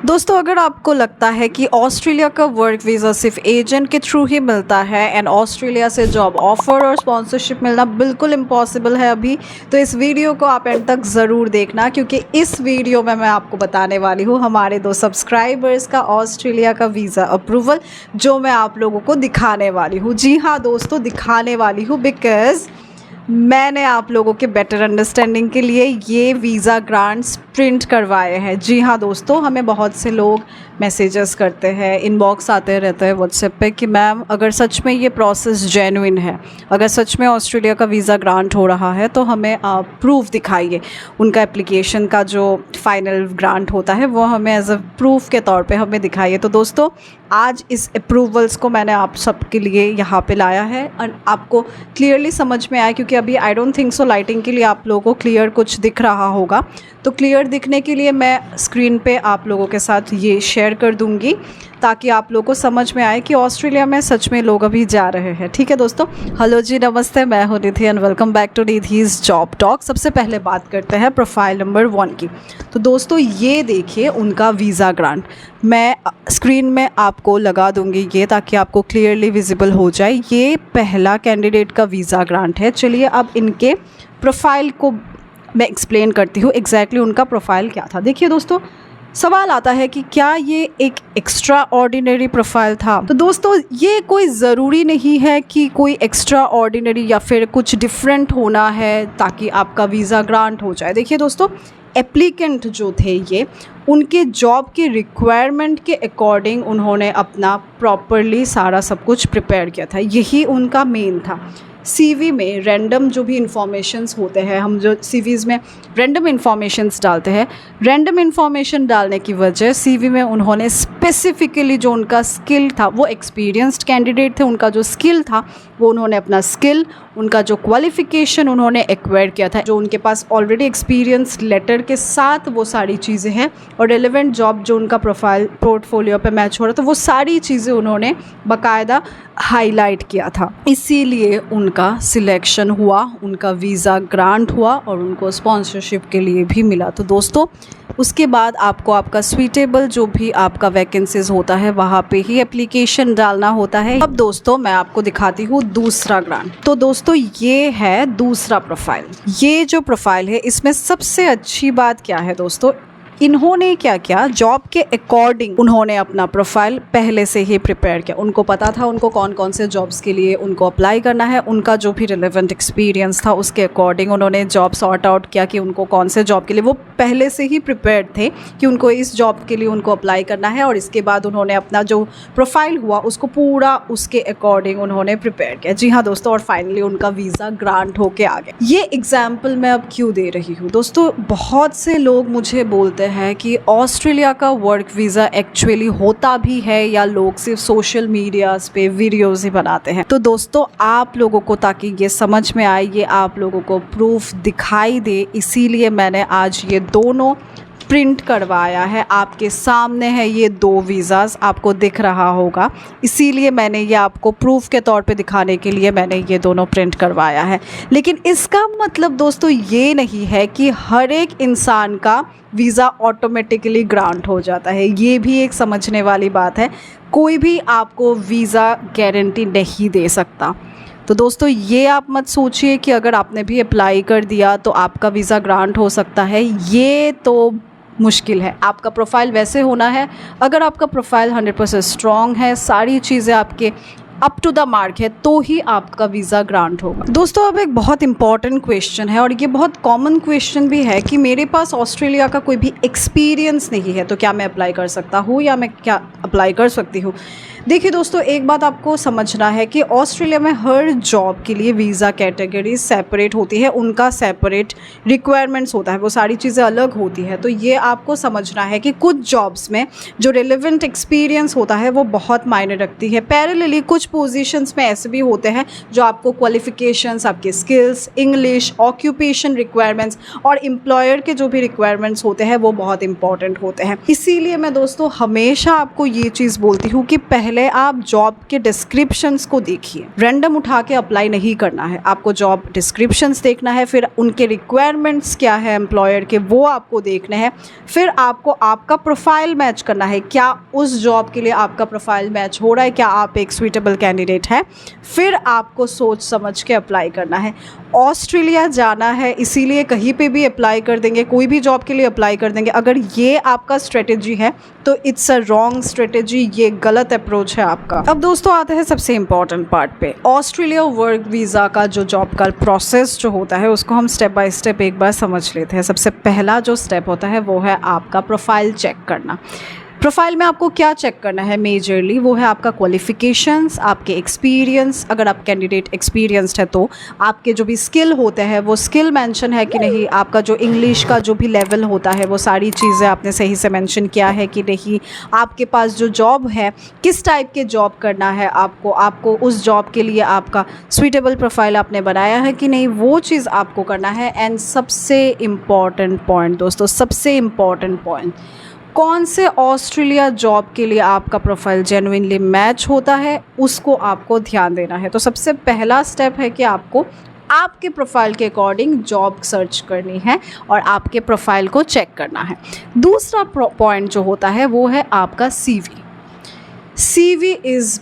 दोस्तों, अगर आपको लगता है कि ऑस्ट्रेलिया का वर्क वीज़ा सिर्फ एजेंट के थ्रू ही मिलता है एंड ऑस्ट्रेलिया से जॉब ऑफर और स्पॉन्सरशिप मिलना बिल्कुल इम्पॉसिबल है अभी, तो इस वीडियो को आप एंड तक ज़रूर देखना, क्योंकि इस वीडियो में मैं आपको बताने वाली हूँ हमारे 2 सब्सक्राइबर्स का ऑस्ट्रेलिया का वीज़ा अप्रूवल, जो मैं आप लोगों को दिखाने वाली हूँ। जी हाँ दोस्तों, दिखाने वाली हूँ बिकॉज़ मैंने आप लोगों के बेटर अंडरस्टैंडिंग के लिए ये वीज़ा ग्रांट्स प्रिंट करवाए हैं। जी हाँ दोस्तों, हमें बहुत से लोग मैसेजेस करते हैं, इनबॉक्स आते रहते हैं व्हाट्सएप पे कि मैम अगर सच में ये प्रोसेस जेन्युइन है, अगर सच में ऑस्ट्रेलिया का वीज़ा ग्रांट हो रहा है तो हमें आप प्रूफ दिखाइए। उनका एप्लीकेशन का जो फाइनल ग्रांट होता है वो हमें एज अ प्रूफ के तौर पे हमें दिखाइए। तो दोस्तों, आज इस अप्रूवल्स को मैंने आप सबके लिए यहाँ पे लाया है और आपको क्लियरली समझ में आया, क्योंकि अभी I don't think so lighting के लिए आप लोगों को क्लियर कुछ दिख रहा होगा। तो क्लियर दिखने के लिए मैं स्क्रीन पे आप लोगों के साथ ये शेयर कर दूंगी ताकि आप लोगों को समझ में आए कि ऑस्ट्रेलिया में सच में लोग अभी जा रहे हैं। ठीक है दोस्तों, हेलो जी, नमस्ते, मैं हूं Nidhi and welcome back to Nidhi's job talk. सबसे पहले बात करते हैं प्रोफाइल नंबर 1 की। तो दोस्तों, ये देखिए उनका वीज़ा ग्रांट, मैं स्क्रीन में आपको लगा दूंगी ये ताकि आपको क्लियरली विजिबल हो जाए। ये पहला कैंडिडेट का वीज़ा ग्रांट है। चलिए अब इनके प्रोफाइल को मैं एक्सप्लेन करती हूँ एग्जैक्टली उनका प्रोफाइल क्या था। देखिए दोस्तों, सवाल आता है कि क्या ये एक एक्स्ट्रा ऑर्डिनरी प्रोफाइल था। तो दोस्तों, ये कोई ज़रूरी नहीं है कि कोई एक्स्ट्रा ऑर्डिनरी या फिर कुछ डिफरेंट होना है ताकि आपका वीज़ा ग्रांट हो जाए। देखिए दोस्तों, एप्लीकेंट जो थे ये उनके जॉब के रिक्वायरमेंट के अकॉर्डिंग उन्होंने अपना प्रॉपरली सारा सब कुछ प्रिपेयर किया था। यही उनका मेन था। सीवी में रैंडम जो भी इंफॉर्मेशंस होते हैं, हम जो सीवीज़ में रैंडम इंफॉर्मेशंस डालते हैं, रैंडम इंफॉर्मेशन डालने की वजह सीवी में उन्होंने स्पेसिफिकली जो उनका स्किल था, वो एक्सपीरियंस्ड कैंडिडेट थे, उनका जो स्किल था वो उन्होंने अपना स्किल, उनका जो क्वालिफ़िकेशन उन्होंने एक्वायर किया था, जो उनके पास ऑलरेडी एक्सपीरियंस लेटर के साथ वो सारी चीज़ें हैं और रेलेवेंट जॉब जो उनका प्रोफाइल पोर्टफोलियो पे मैच हो रहा था, वो सारी चीज़ें उन्होंने बाकायदा हाईलाइट किया था। इसीलिए उनका सिलेक्शन हुआ, उनका वीज़ा ग्रांट हुआ और उनको स्पॉन्सरशिप के लिए भी मिला। तो दोस्तों, उसके बाद आपको आपका स्वीटेबल जो भी आपका वैकेंसीज होता है वहाँ पे ही एप्लीकेशन डालना होता है। अब दोस्तों, मैं आपको दिखाती हूँ दूसरा ग्रांट। तो दोस्तों, ये है दूसरा प्रोफाइल। ये जो प्रोफाइल है, इसमें सबसे अच्छी बात क्या है दोस्तों, इन्होंने क्या किया, जॉब के अकॉर्डिंग उन्होंने अपना प्रोफाइल पहले से ही प्रिपेयर किया। उनको पता था उनको कौन कौन से जॉब्स के लिए उनको अप्लाई करना है, उनका जो भी रिलेवेंट एक्सपीरियंस था उसके अकॉर्डिंग उन्होंने जॉब सॉर्ट आउट किया कि उनको कौन से जॉब के लिए, वो पहले से ही प्रिपेयर्ड थे कि उनको इस जॉब के लिए उनको अप्लाई करना है। और इसके बाद उन्होंने अपना जो प्रोफाइल हुआ उसको पूरा उसके अकॉर्डिंग उन्होंने प्रिपेयर किया। जी हाँ दोस्तों, और फाइनली उनका वीज़ा ग्रांट होके आ गया। ये एग्जाम्पल मैं अब क्यों दे रही हूँ दोस्तों, बहुत से लोग मुझे बोलते है कि ऑस्ट्रेलिया का वर्क वीज़ा एक्चुअली होता भी है या लोग सिर्फ सोशल मीडियाज़ पे वीडियोज़ ही बनाते हैं। तो दोस्तों, आप लोगों को ताकि ये समझ में आए, ये आप लोगों को प्रूफ दिखाई दे, इसीलिए मैंने आज ये दोनों प्रिंट करवाया है। आपके सामने है ये 2 वीज़ाज़, आपको दिख रहा होगा, इसीलिए मैंने ये आपको प्रूफ के तौर पे दिखाने के लिए मैंने ये दोनों प्रिंट करवाया है। लेकिन इसका मतलब दोस्तों ये नहीं है कि हर एक इंसान का वीज़ा ऑटोमेटिकली ग्रांट हो जाता है। ये भी एक समझने वाली बात है। कोई भी आपको वीज़ा गारंटी नहीं दे सकता। तो दोस्तों, ये आप मत सोचिए कि अगर आपने भी अप्लाई कर दिया तो आपका वीज़ा ग्रांट हो सकता है। ये तो मुश्किल है। आपका प्रोफाइल वैसे होना है, अगर आपका प्रोफाइल 100% स्ट्रॉन्ग है, सारी चीज़ें आपके अप टू द मार्क है, तो ही आपका वीज़ा ग्रांट होगा। दोस्तों, अब एक बहुत इंपॉर्टेंट क्वेश्चन है और ये बहुत कॉमन क्वेश्चन भी है कि मेरे पास ऑस्ट्रेलिया का कोई भी एक्सपीरियंस नहीं है, तो क्या मैं अप्लाई कर सकता हूँ या मैं क्या अप्लाई कर सकती हूँ। देखिए दोस्तों, एक बात आपको समझना है कि ऑस्ट्रेलिया में हर जॉब के लिए वीज़ा कैटेगरी सेपरेट होती है, उनका सेपरेट रिक्वायरमेंट्स होता है, वो सारी चीज़ें अलग होती है। तो ये आपको समझना है कि कुछ जॉब्स में जो रिलेवेंट एक्सपीरियंस होता है वो बहुत मायने रखती है। पैरेलली कुछ पोजीशंस में ऐसे भी होते हैं जो आपको क्वालिफिकेशंस, आपके स्किल्स, इंग्लिश, ऑक्यूपेशन रिक्वायरमेंट्स और एम्प्लॉयर के जो भी रिक्वायरमेंट्स होते हैं वो बहुत इंपॉर्टेंट होते हैं। इसीलिए मैं दोस्तों हमेशा आपको ये चीज़ बोलती हूँ कि पहले पहले आप जॉब के डिस्क्रिप्शंस को देखिए। रैंडम उठा के अप्लाई नहीं करना है, आपको जॉब डिस्क्रिप्शंस देखना है, फिर उनके रिक्वायरमेंट्स क्या है एम्प्लॉयर के वो आपको देखने हैं, फिर आपको आपका प्रोफाइल मैच करना है, क्या उस जॉब के लिए आपका प्रोफाइल मैच हो रहा है, क्या आप एक सूटेबल कैंडिडेट हैं, फिर आपको सोच समझ के अप्लाई करना है। ऑस्ट्रेलिया जाना है इसीलिए कहीं पे भी अप्लाई कर देंगे, कोई भी जॉब के लिए अप्लाई कर देंगे, अगर ये आपका स्ट्रेटेजी है तो इट्स अ रॉन्ग स्ट्रेटेजी, ये गलत अप्रोच है आपका। अब दोस्तों आते हैं सबसे इम्पॉर्टेंट पार्ट पे, ऑस्ट्रेलिया वर्क वीज़ा का जो जॉब का प्रोसेस जो होता है उसको हम स्टेप बाय स्टेप एक बार समझ लेते हैं। सबसे पहला जो स्टेप होता है वो है आपका प्रोफाइल चेक करना। प्रोफाइल में आपको क्या चेक करना है मेजरली, वो है आपका क्वालिफ़िकेशंस, आपके एक्सपीरियंस, अगर आप कैंडिडेट एक्सपीरियंस्ड है तो आपके जो भी स्किल होते हैं वो स्किल मेंशन है कि नहीं, आपका जो इंग्लिश का जो भी लेवल होता है वो सारी चीज़ें आपने सही से मेंशन किया है कि नहीं, आपके पास जो जॉब है किस टाइप के जॉब करना है आपको उस जॉब के लिए आपका सूटेबल प्रोफाइल आपने बनाया है कि नहीं, वो चीज़ आपको करना है। एंड सबसे इम्पॉर्टेंट पॉइंट दोस्तों, सबसे इम्पॉर्टेंट पॉइंट, कौन से ऑस्ट्रेलिया जॉब के लिए आपका प्रोफाइल जेन्युइनली मैच होता है उसको आपको ध्यान देना है। तो सबसे पहला स्टेप है कि आपको आपके प्रोफाइल के अकॉर्डिंग जॉब सर्च करनी है और आपके प्रोफाइल को चेक करना है। दूसरा पॉइंट जो होता है वो है आपका CV. CV is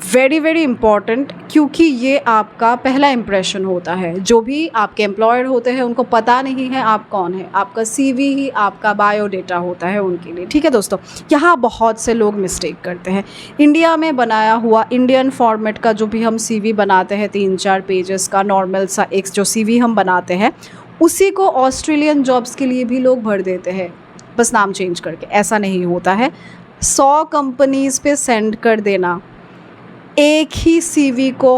very very important, क्योंकि ये आपका पहला इम्प्रेशन होता है। जो भी आपके एम्प्लॉयर होते हैं उनको पता नहीं है आप कौन है, आपका सीवी ही आपका बायोडेटा होता है उनके लिए। ठीक है दोस्तों, यहाँ बहुत से लोग मिस्टेक करते हैं। इंडिया में बनाया हुआ इंडियन फॉर्मेट का जो भी हम सीवी बनाते हैं 3-4 पेजेस का नॉर्मल सा एक जो सीवी हम बनाते हैं, उसी को ऑस्ट्रेलियन जॉब्स के लिए भी लोग भर देते हैं, बस नाम चेंज करके। ऐसा नहीं होता है। 100 कंपनीज़ पे सेंड कर देना, एक ही सीवी को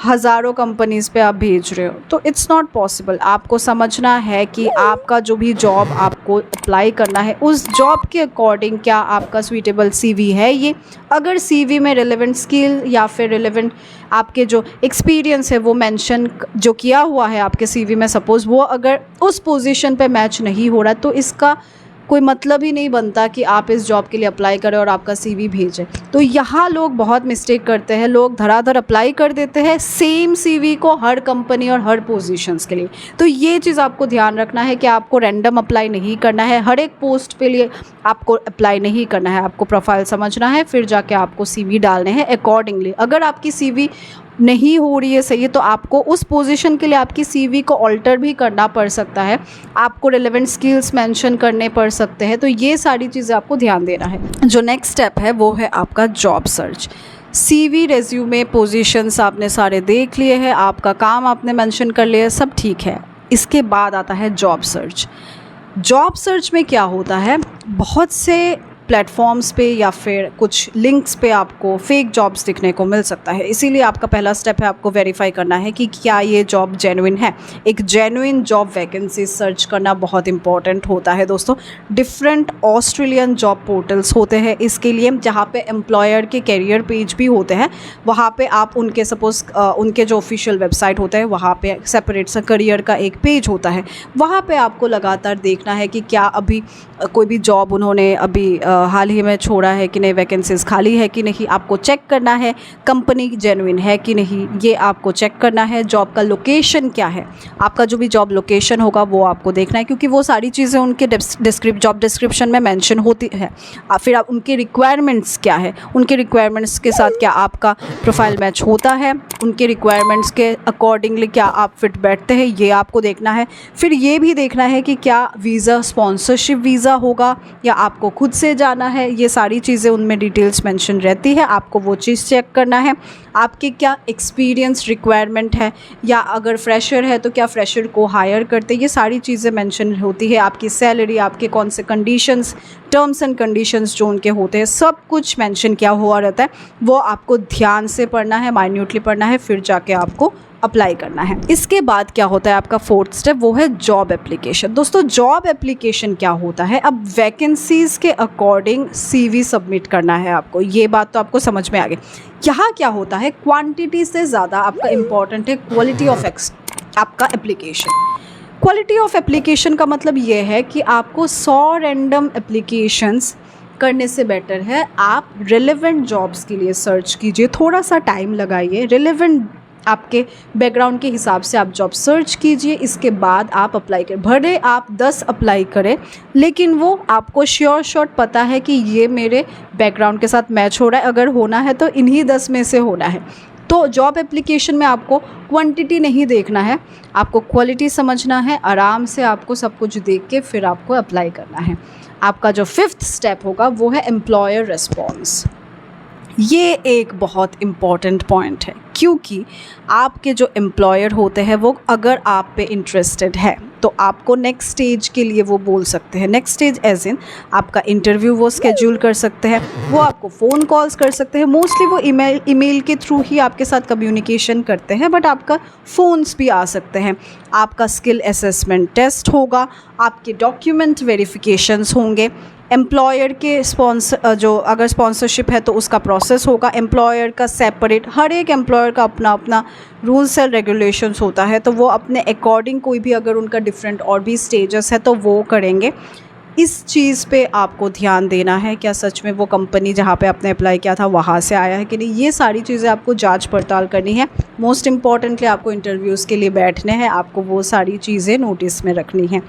हज़ारों कंपनीज़ पे आप भेज रहे हो तो इट्स नॉट पॉसिबल। आपको समझना है कि आपका जो भी जॉब आपको अप्लाई करना है उस जॉब के अकॉर्डिंग क्या आपका सूटेबल सीवी है। ये अगर सीवी में रिलेवेंट स्किल या फिर रिलेवेंट आपके जो एक्सपीरियंस है वो मेंशन जो किया हुआ है आपके सीवी में, सपोज़ वो अगर उस पोजीशन पे मैच नहीं हो रहा तो इसका कोई मतलब ही नहीं बनता कि आप इस जॉब के लिए अप्लाई करें और आपका सीवी भेजें। तो यहाँ लोग बहुत मिस्टेक करते हैं, लोग धड़ाधड़ अप्लाई कर देते हैं सेम सीवी को हर कंपनी और हर पोजीशंस के लिए। तो ये चीज़ आपको ध्यान रखना है कि आपको रैंडम अप्लाई नहीं करना है, हर एक पोस्ट पे लिए आपको अप्लाई नहीं करना है। आपको प्रोफाइल समझना है, फिर जाके आपको सीवी डालने हैं अकॉर्डिंगली। अगर आपकी सीवी नहीं हो रही है सही तो आपको उस पोजीशन के लिए आपकी सीवी को ऑल्टर भी करना पड़ सकता है, आपको रिलेवेंट स्किल्स मेंशन करने पड़ सकते हैं। तो ये सारी चीज़ें आपको ध्यान देना है। जो नेक्स्ट स्टेप है वो है आपका job search. CV, resume, positions आपने सारे देख लिए हैं, आपका काम आपने मेंशन कर लिया है, सब ठीक है। इसके बाद आता है जॉब सर्च। जॉब सर्च में क्या होता है, बहुत से प्लेटफॉर्म्स पे या फिर कुछ लिंक्स पे आपको फेक जॉब्स दिखने को मिल सकता है। इसीलिए आपका पहला स्टेप है आपको वेरीफाई करना है कि क्या ये जॉब जेन्युइन है। एक जेन्युइन जॉब वैकेंसी सर्च करना बहुत इंपॉर्टेंट होता है दोस्तों। डिफरेंट ऑस्ट्रेलियन जॉब पोर्टल्स होते हैं इसके लिए, जहाँ पे एम्प्लॉयर के कैरियर पेज भी होते हैं। वहाँ पे आप उनके सपोज़ उनके जो ऑफिशियल वेबसाइट होता है वहाँ पे सेपरेट सा करियर का एक पेज होता है, वहाँ पे आपको लगातार देखना है कि क्या अभी कोई भी जॉब उन्होंने अभी हाल ही में छोड़ा है कि नहीं, वैकेंसीज खाली है कि नहीं, आपको चेक करना है। कंपनी जेन्युइन है कि नहीं ये आपको चेक करना है। जॉब का लोकेशन क्या है, आपका जो भी जॉब लोकेशन होगा वो आपको देखना है, क्योंकि वो सारी चीज़ें उनके जॉब डिस्क्रिप्शन में मेंशन होती है। फिर आप उनके रिक्वायरमेंट्स क्या है, उनके रिक्वायरमेंट्स के साथ क्या आपका प्रोफाइल मैच होता है, उनके रिक्वायरमेंट्स के अकॉर्डिंगली क्या आप फिट बैठते हैं, ये आपको देखना है। फिर ये भी देखना है कि क्या वीज़ा स्पॉन्सरशिप वीज़ा होगा या आपको खुद से जाना है। ये सारी चीज़ें उनमें डिटेल्स मेंशन रहती है, आपको वो चीज़ चेक करना है। आपके क्या एक्सपीरियंस रिक्वायरमेंट है, या अगर फ्रेशर है तो क्या फ्रेशर को हायर करते, ये सारी चीज़ें मेंशन होती है। आपकी सैलरी, आपके कौन से कंडीशंस, टर्म्स एंड कंडीशंस जो उनके होते हैं, सब कुछ मेंशन किया हुआ रहता है। वो आपको ध्यान से पढ़ना है, माइन्यूटली पढ़ना है, फिर जाके आपको अप्लाई करना है। इसके बाद क्या होता है आपका फोर्थ स्टेप, वो है जॉब एप्लीकेशन। दोस्तों जॉब एप्लीकेशन क्या होता है, अब वैकेंसीज के अकॉर्डिंग सीवी सबमिट करना है आपको। ये बात तो आपको समझ में आ गई। यहाँ क्या होता है, क्वांटिटी से ज़्यादा आपका इम्पॉर्टेंट है क्वालिटी ऑफ आपका एप्लीकेशन। क्वालिटी ऑफ एप्लीकेशन का मतलब ये है कि आपको 100 रैंडम एप्लीकेशंस करने से बेटर है आप रिलेवेंट जॉब्स के लिए सर्च कीजिए, थोड़ा सा टाइम लगाइए, रिलेवेंट आपके बैकग्राउंड के हिसाब से आप जॉब सर्च कीजिए, इसके बाद आप अप्लाई करें। भले आप 10 अप्लाई करें, लेकिन वो आपको श्योर शॉट पता है कि ये मेरे बैकग्राउंड के साथ मैच हो रहा है, अगर होना है तो इन्हीं 10 में से होना है। तो जॉब एप्लीकेशन में आपको क्वांटिटी नहीं देखना है, आपको क्वालिटी समझना है, आराम से आपको सब कुछ देख के फिर आपको अप्लाई करना है। आपका जो 5th स्टेप होगा वो है एम्प्लॉयर रिस्पॉन्स। ये एक बहुत इम्पॉर्टेंट पॉइंट है, क्योंकि आपके जो एम्प्लॉयर होते हैं वो अगर आप पे इंटरेस्टेड है तो आपको नेक्स्ट स्टेज के लिए वो बोल सकते हैं। नेक्स्ट स्टेज एज इन आपका इंटरव्यू वो स्केड्यूल कर सकते हैं, वो आपको फ़ोन कॉल्स कर सकते हैं। मोस्टली वो ईमेल के थ्रू ही आपके साथ कम्युनिकेशन करते हैं, बट आपका फ़ोन्स भी आ सकते हैं। आपका स्किल असेसमेंट टेस्ट होगा, आपके डॉक्यूमेंट वेरिफिकेशंस होंगे, एम्प्लॉयर के जो अगर स्पॉन्सरशिप है तो उसका प्रोसेस होगा, एम्प्लॉयर का सेपरेट, हर एक एम्प्लॉयर का अपना अपना रूल्स एंड रेगुलेशंस होता है, तो वो अपने अकॉर्डिंग कोई भी अगर उनका डिफरेंट और भी स्टेजेस है तो वो करेंगे। इस चीज़ पे आपको ध्यान देना है, क्या सच में वो कंपनी जहाँ पे आपने अप्लाई किया था वहाँ से आया है कि नहीं, ये सारी चीज़ें आपको जांच पड़ताल करनी है। मोस्ट इम्पॉर्टेंटली आपको इंटरव्यूज़ के लिए बैठने हैं, आपको वो सारी चीज़ें नोटिस में रखनी है।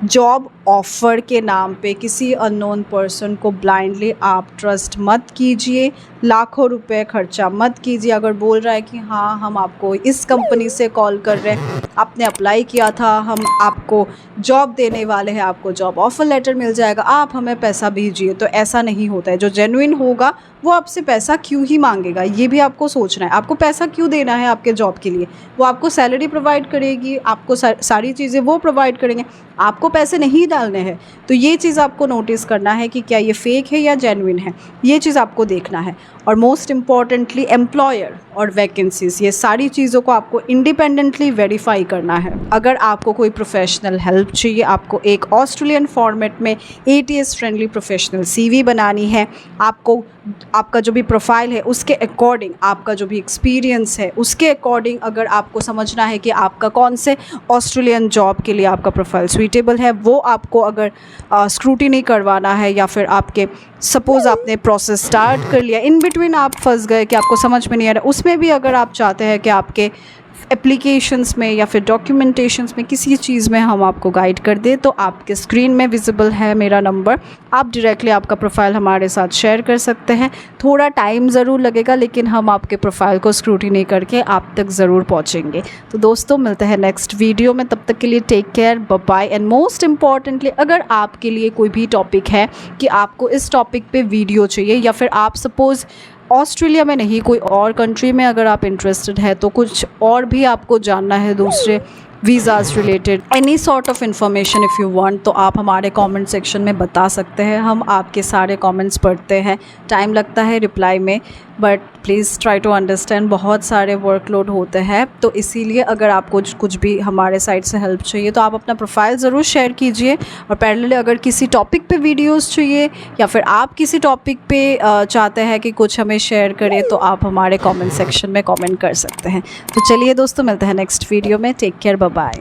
जॉब ऑफ़र के नाम पे किसी अननोन पर्सन को ब्लाइंडली आप ट्रस्ट मत कीजिए, लाखों रुपए खर्चा मत कीजिए। अगर बोल रहा है कि हाँ हम आपको इस कंपनी से कॉल कर रहे हैं, आपने अप्लाई किया था, हम आपको जॉब देने वाले हैं, आपको जॉब ऑफ़र लेटर मिल जाएगा, आप हमें पैसा भेजिए, तो ऐसा नहीं होता है। जो जेन्युइन होगा वो आपसे पैसा क्यों ही मांगेगा, ये भी आपको सोचना है। आपको पैसा क्यों देना है आपके जॉब के लिए, वो आपको सैलरी प्रोवाइड करेगी, आपको सारी चीज़ें वो प्रोवाइड करेंगे, आपको पैसे नहीं डालने हैं। तो ये चीज़ आपको नोटिस करना है कि क्या ये फेक है या जेन्युइन है, ये चीज़ आपको देखना है। और मोस्ट इम्पॉर्टेंटली एम्प्लॉयर और वैकेंसीज़, ये सारी चीज़ों को आपको इंडिपेंडेंटली वेरीफाई करना है। अगर आपको कोई प्रोफेशनल हेल्प चाहिए, आपको एक ऑस्ट्रेलियन फॉर्मेट में ATS फ्रेंडली प्रोफेशनल CV बनानी है, आपको आपका जो भी प्रोफाइल है उसके अकॉर्डिंग, आपका जो भी एक्सपीरियंस है उसके अकॉर्डिंग अगर आपको समझना है कि आपका कौन से ऑस्ट्रेलियन जॉब के लिए आपका प्रोफाइल सूटेबल है, वो आपको अगर स्क्रूटिनी करवाना है, या फिर आपके सपोज़ आपने प्रोसेस स्टार्ट कर लिया, इन बिटवीन आप फंस गए कि आपको समझ में नहीं आ रहा, उसमें भी अगर आप चाहते हैं कि आपके एप्लीकेशंस में या फिर डॉक्यूमेंटेशंस में किसी चीज़ में हम आपको गाइड कर दें, तो आपके स्क्रीन में विजिबल है मेरा नंबर, आप डायरेक्टली आपका प्रोफाइल हमारे साथ शेयर कर सकते हैं। थोड़ा टाइम ज़रूर लगेगा, लेकिन हम आपके प्रोफाइल को स्क्रूटिनी करके आप तक ज़रूर पहुंचेंगे। तो दोस्तों मिलते हैं नेक्स्ट वीडियो में, तब तक के लिए take care, bye bye. And most importantly अगर आपके लिए कोई भी टॉपिक है कि आपको इस टॉपिक पे वीडियो चाहिए, या फिर आप सपोज़ ऑस्ट्रेलिया में नहीं कोई और कंट्री में अगर आप इंटरेस्टेड है, तो कुछ और भी आपको जानना है दूसरे visas related, any sort of information if you want, तो आप हमारे कमेंट सेक्शन में बता सकते हैं। हम आपके सारे कमेंट्स पढ़ते हैं, टाइम लगता है रिप्लाई में, but please try to understand, बहुत सारे वर्कलोड होते हैं, तो इसीलिए अगर आपको कुछ भी हमारे साइड से हेल्प चाहिए तो आप अपना प्रोफाइल ज़रूर शेयर कीजिए। और पैरेलली अगर किसी टॉपिक पे वीडियोस चाहिए, या फिर आप किसी टॉपिक पे चाहते हैं कि कुछ हमें शेयर करें, तो आप हमारे कमेंट सेक्शन में कमेंट कर सकते हैं। तो चलिए दोस्तों मिलते हैं नेक्स्ट वीडियो में, टेक केयर, बाय बाय।